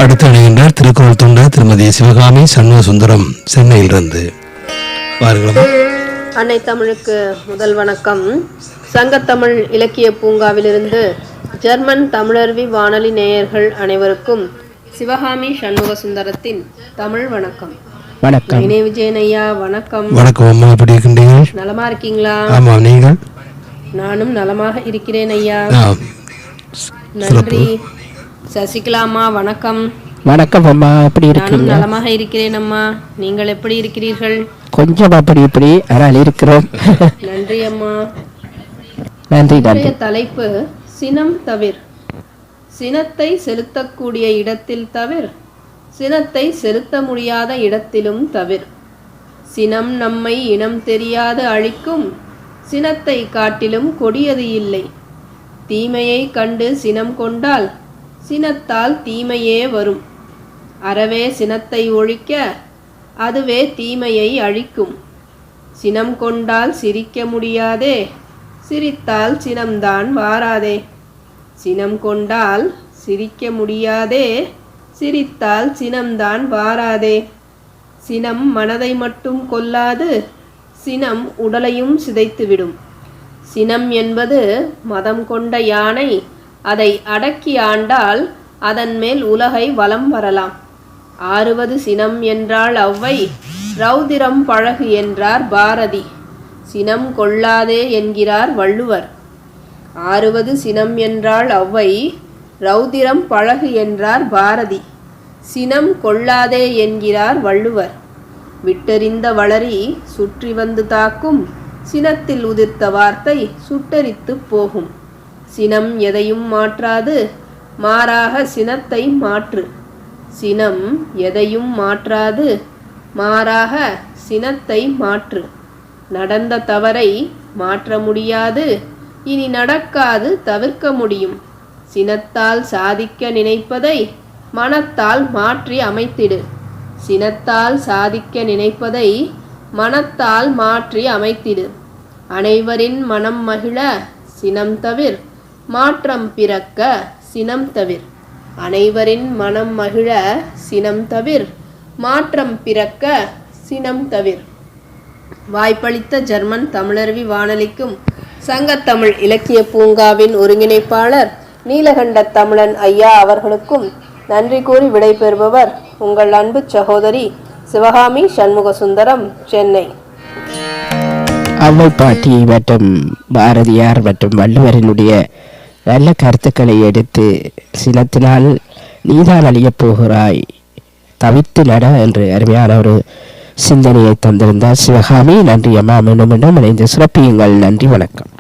அடுத்து அணுகின்றார் திருக்குறள் தொண்டர் திருமதி சிவகாமி சண்முக சுந்தரம் சென்னையிலிருந்து. வாருங்களா. அன்னை தமிழுக்கு முதல் வணக்கம். சங்கத்தமிழ் இலக்கிய பூங்காவிலிருந்து ஜெர்மன் தமிழருவி வானொலி நேயர்கள் அனைவருக்கும் சிவகாமி சண்முக சுந்தரத்தின் தமிழ் வணக்கம். வணக்கம். இணை விஜயன் ஐயா வணக்கம். வணக்கம் அம்மா, எப்படி இருக்கீங்க? நலமா இருக்கீங்களா? ஆமா, நீங்கள்? நானும் நலமாக இருக்கிறேன் ஐயா. நன்றி. சசிகலா அம்மா வணக்கம். வணக்கம் அம்மா, எப்படி நானும் இருக்கீங்க? நலமாக இருக்கிறேன் அம்மா. நீங்கள் எப்படி இருக்கிறீர்கள்? கொஞ்சம் அப்படி இப்படி ஆனால் இருக்கிறோம். நன்றி அம்மா. நன்றி நன்றி. இன்றைய தலைப்பு சினம் தவிர். சினத்தை செலுத்தக்கூடிய இடத்தில் தவிர், சினத்தை செலுத்த முடியாத இடத்திலும் தவிர். சினம் நம்மை இனம் தெரியாது அழிக்கும், சினத்தை காட்டிலும் கொடியது இல்லை. தீமையை கண்டு சினம் கொண்டால் சினத்தால் தீமையே வரும். அறவே சினத்தை ஒழிக்க, அதுவே தீமையை அழிக்கும். சினம் கொண்டால் சிரிக்க முடியாதே, சிரித்தால் சினம்தான் வாராதே. சினம் கொண்டால் சிரிக்க முடியாதே, சிரித்தால் சினம்தான் வாராதே. சினம் மனதை மட்டும் கொல்லாது, சினம் உடலையும் சிதைத்துவிடும். சினம் என்பது மதம் கொண்ட யானை, அதை அடக்கி ஆண்டால் அதன் மேல் உலகை வலம் வரலாம். ஆறுவது சினம் என்றால் ஔவை, ரௌதிரம் பழகு என்றார் பாரதி. சினம் கொள்ளாதே என்கிறார் வள்ளுவர். ஆறுவது சினம் என்றால் ஔவை, ரௌதிரம் பழகு என்றார் பாரதி. சினம் கொள்ளாதே என்கிறார் வள்ளுவர். விட்டெறிந்த வளரி சுற்றி வந்து தாக்கும், சினத்தில் உதிர்த்த வார்த்தை சுட்டரித்து போகும். சினம் எதையும் மாற்றாது, மாறாக சினத்தை மாற்று. சினம் எதையும் மாற்றாது, மாறாக சினத்தை மாற்று. நடந்த தவறை மாற்ற முடியாது, இனி நடக்காது தவிர்க்க முடியும். சினத்தால் சாதிக்க நினைப்பதை மனத்தால் மாற்றி அமைத்திடு. சினத்தால் சாதிக்க நினைப்பதை மனத்தால் மாற்றி அமைத்திடு. அனைவரின் மனம் மகிழ சினம் தவிர், மாற்றம் பிறக்க சினம் தவிர். அனைவரின் மனம் மகிழ சினம் தவிர், மாற்றம் பிறக்க சினம் தவிர். வாய்ப்பளித்த ஜெர்மன் தமிழருவி வானொலிக்கும் சங்கத்தமிழ் இலக்கிய பூங்காவின் ஒருங்கிணைப்பாளர் நீலகண்ட தமிழன் ஐயா அவர்களுக்கும் நன்றி கூறி விடைபெறுபவர் உங்கள் அன்பு சகோதரி சிவகாமி சண்முக சுந்தரம், சென்னை. அவ்வை பாட்டி மற்றும் பாரதியார் மற்றும் வள்ளுவரினுடைய நல்ல கருத்துக்களை எடுத்து, சினத்தினால் நீதான் அழியப் போகிறாய், தவித்து நட என்று அருமையான ஒரு சிந்தனையை தந்திருந்தார் சிவகாமி. நன்றி அம்மா. மீண்டும் மீண்டும் இணைந்து சிறப்பியுங்கள். நன்றி, வணக்கம்.